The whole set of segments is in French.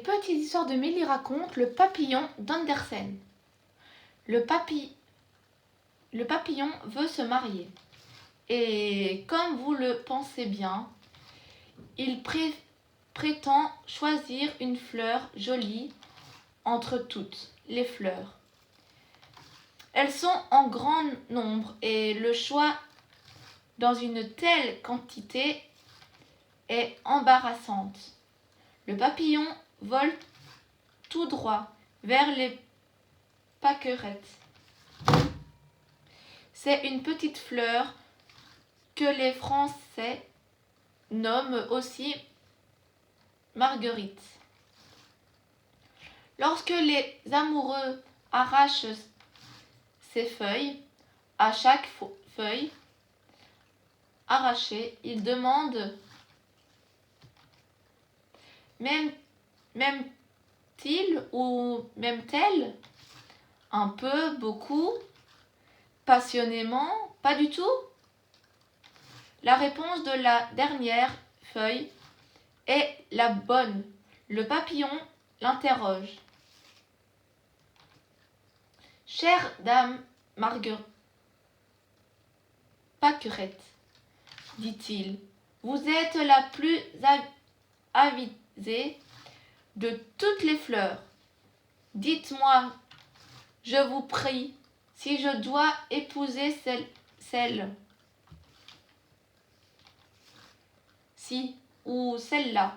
petites histoires de Mélie raconte le papillon d'Andersen. Le papillon veut se marier. Et comme vous le pensez bien, il prétend choisir une fleur jolie entre toutes les fleurs. Elles sont en grand nombre et le choix dans une telle quantité est embarrassante. Le papillon vole tout droit vers les pâquerettes. C'est une petite fleur que les Français nomment aussi marguerite. Lorsque les amoureux arrachent ces feuilles, à chaque feuille arrachée, ils demandent M'aime-t-il ou m'aime-t-elle? Un peu, beaucoup, passionnément, pas du tout? La réponse de la dernière feuille est la bonne. Le papillon l'interroge. Chère dame Pâquerette, dit-il, vous êtes la plus avisée de toutes les fleurs. Dites-moi, je vous prie, si je dois épouser celle-ci ou celle-là.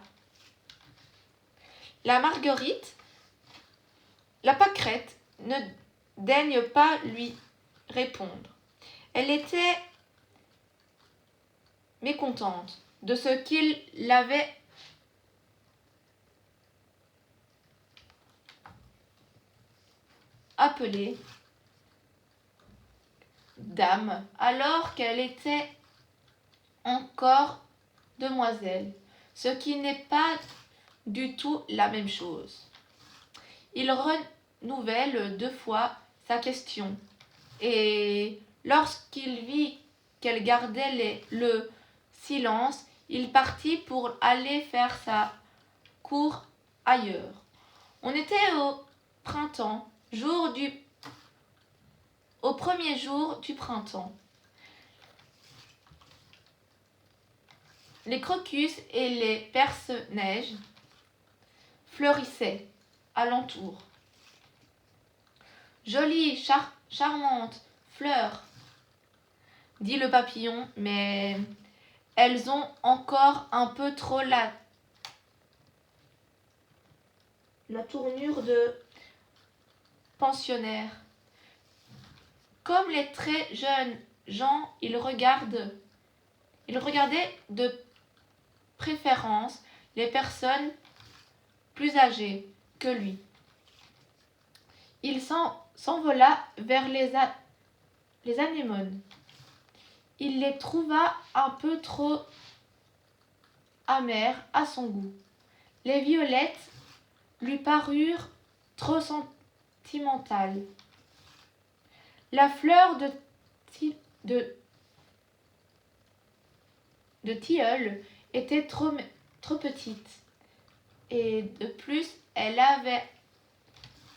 La marguerite, la pâquerette, ne daigne pas lui répondre. Elle était mécontente de ce qu'il l'avait appelée dame alors qu'elle était encore demoiselle, ce qui n'est pas du tout la même chose. Il renouvelle 2 fois sa question et lorsqu'il vit qu'elle gardait le silence, il partit pour aller faire sa cour ailleurs. On était au printemps, au premier jour du printemps. Les crocus et les perce-neige fleurissaient alentour. Jolies, charmantes fleurs, dit le papillon, mais elles ont encore un peu trop la tournure de pensionnaire. Comme les très jeunes gens, il regardait de préférence les personnes plus âgées que lui. Il s'envola vers les anémones. Il les trouva un peu trop amères à son goût. Les violettes lui parurent trop sentimentales. La fleur de tilleul était trop petite et de plus elle avait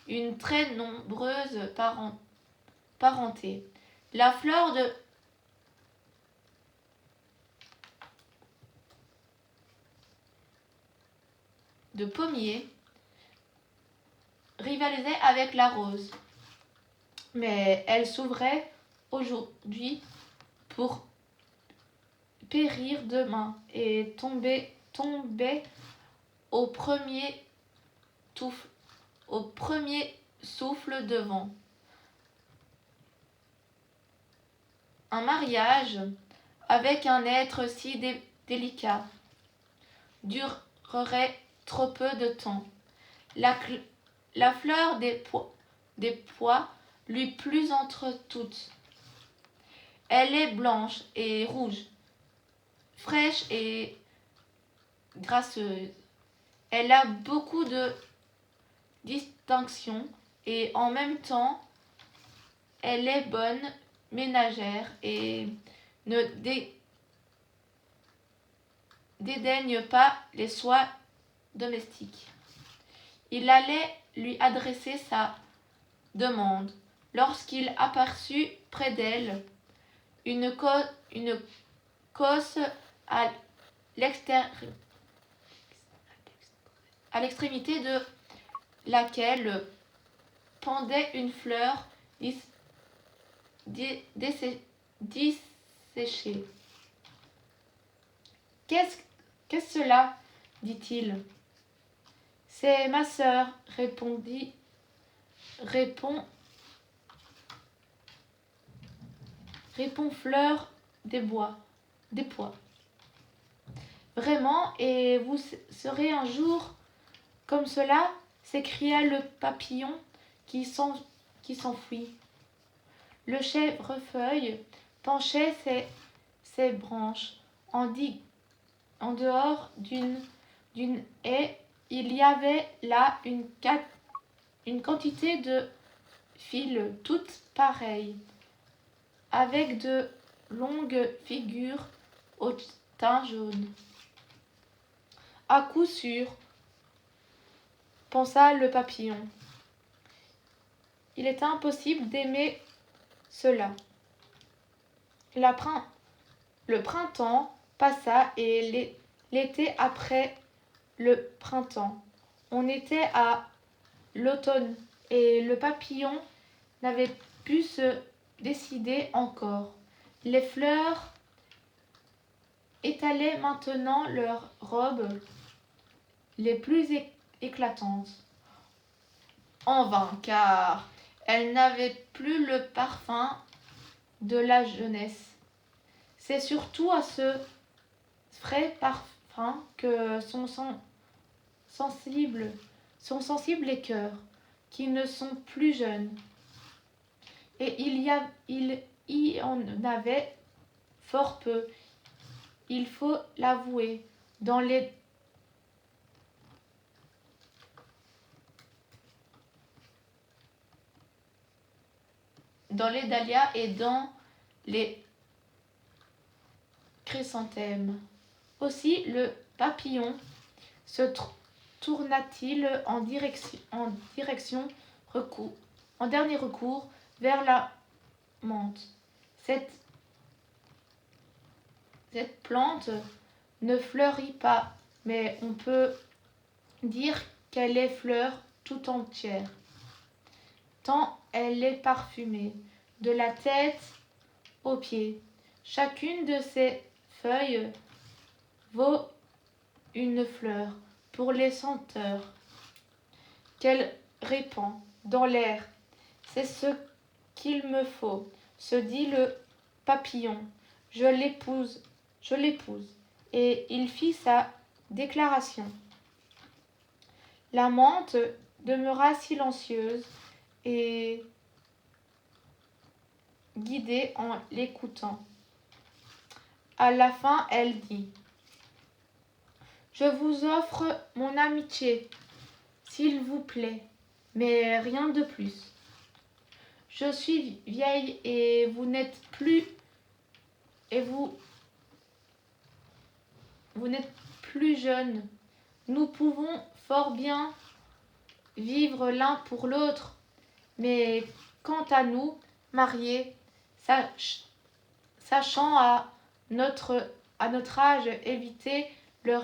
une très nombreuse parenté. La fleur de pommier rivalisait avec la rose, mais elle s'ouvrait aujourd'hui pour périr demain et tomber au premier souffle de vent. Un mariage avec un être si délicat durerait trop peu de temps. La fleur des pois lui plut entre toutes. Elle est blanche et rouge, fraîche et grasseuse. Elle a beaucoup de distinctions et en même temps, elle est bonne ménagère et ne dédaigne pas les soins domestiques. Il allait lui adresser sa demande lorsqu'il aperçut près d'elle une cosse à l'extrémité de laquelle pendait une fleur desséchée. Qu'est-ce cela? Dit-il. C'est ma sœur, répond Fleur des pois. Vraiment, et vous serez un jour comme cela? S'écria le papillon qui s'enfuit. Le chèvrefeuille penchait ses branches. En dehors d'une haie, il y avait là une quantité de fils toutes pareilles, avec de longues figures au teint jaune. À coup sûr, pensa le papillon, il est impossible d'aimer cela. Le printemps passa et l'été après le printemps. On était à l'automne et le papillon n'avait pu se décider encore. Les fleurs étalaient maintenant leurs robes les plus éclatantes. En vain, car elles n'avaient plus le parfum de la jeunesse. C'est surtout à ce frais parfum que sont sensibles les cœurs qui ne sont plus jeunes. Et il y en avait fort peu, il faut l'avouer, dans les dahlias et dans les chrysanthèmes. Aussi le papillon se tourna-t-il en dernier recours vers la menthe. Cette plante ne fleurit pas, mais on peut dire qu'elle est fleur tout entière, tant elle est parfumée, de la tête aux pieds. Chacune de ces feuilles vaut une fleur pour les senteurs qu'elle répand dans l'air. C'est ce qu'il me faut, se dit le papillon. Je l'épouse. Et il fit sa déclaration. La menthe demeura silencieuse et guidée en l'écoutant. À la fin, elle dit: Je vous offre mon amitié, s'il vous plaît, mais rien de plus. Je suis vieille et vous n'êtes plus jeune. Nous pouvons fort bien vivre l'un pour l'autre, mais quant à nous, mariés, sachant à notre âge éviter le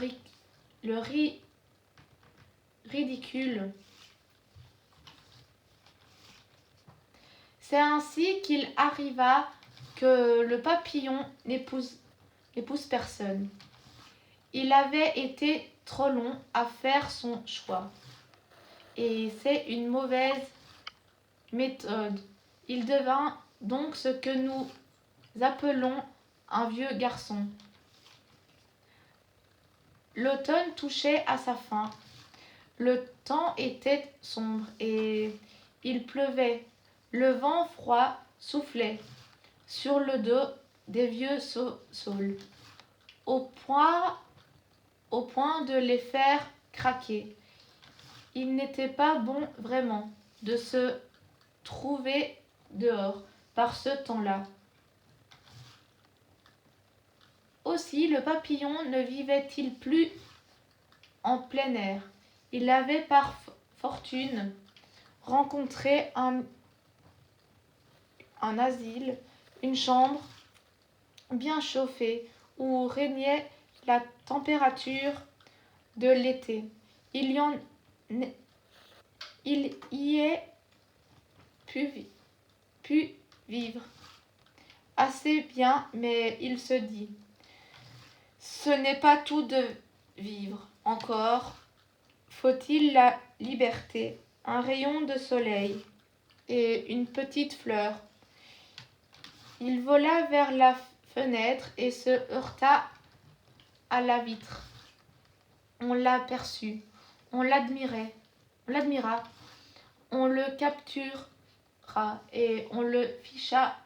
ridicule. C'est ainsi qu'il arriva que le papillon n'épouse personne. Il avait été trop long à faire son choix. Et c'est une mauvaise méthode. Il devint donc ce que nous appelons un vieux garçon. L'automne touchait à sa fin. Le temps était sombre et il pleuvait. Le vent froid soufflait sur le dos des vieux saules, au point de les faire craquer. Il n'était pas bon vraiment de se trouver dehors par ce temps-là. Aussi le papillon ne vivait-il plus en plein air. Il avait fortune rencontrait un asile, une chambre bien chauffée où régnait la température de l'été. Il y est pu vivre assez bien, mais il se dit, ce n'est pas tout de vivre. Encore faut-il la liberté, un rayon de soleil et une petite fleur. Il vola vers la fenêtre et se heurta à la vitre. On l'aperçut, on l'admira, on le captura et on le ficha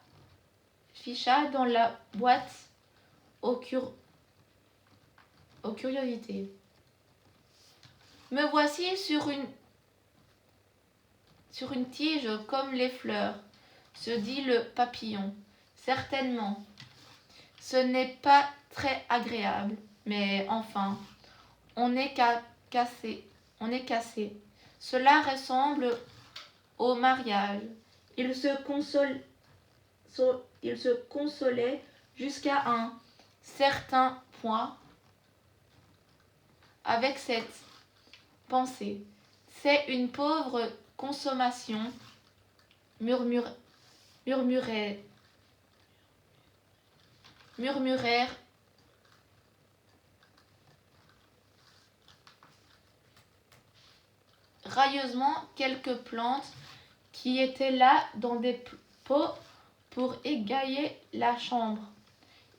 dans la boîte aux curiosités. Me voici sur une tige comme les fleurs, se dit le papillon. Certainement, ce n'est pas très agréable, mais enfin, on est cassé. Cela ressemble au mariage. Il se consolait jusqu'à un certain point avec cette pensée. C'est une pauvre consommation, murmurèrent railleusement quelques plantes qui étaient là dans des pots pour égayer la chambre.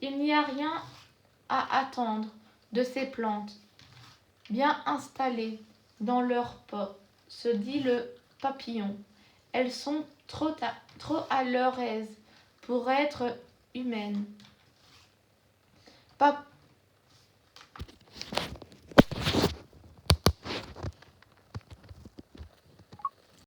Il n'y a rien à attendre de ces plantes, bien installées dans leurs pots, se dit le papillon. Elles sont trop à leur aise pour être humaines.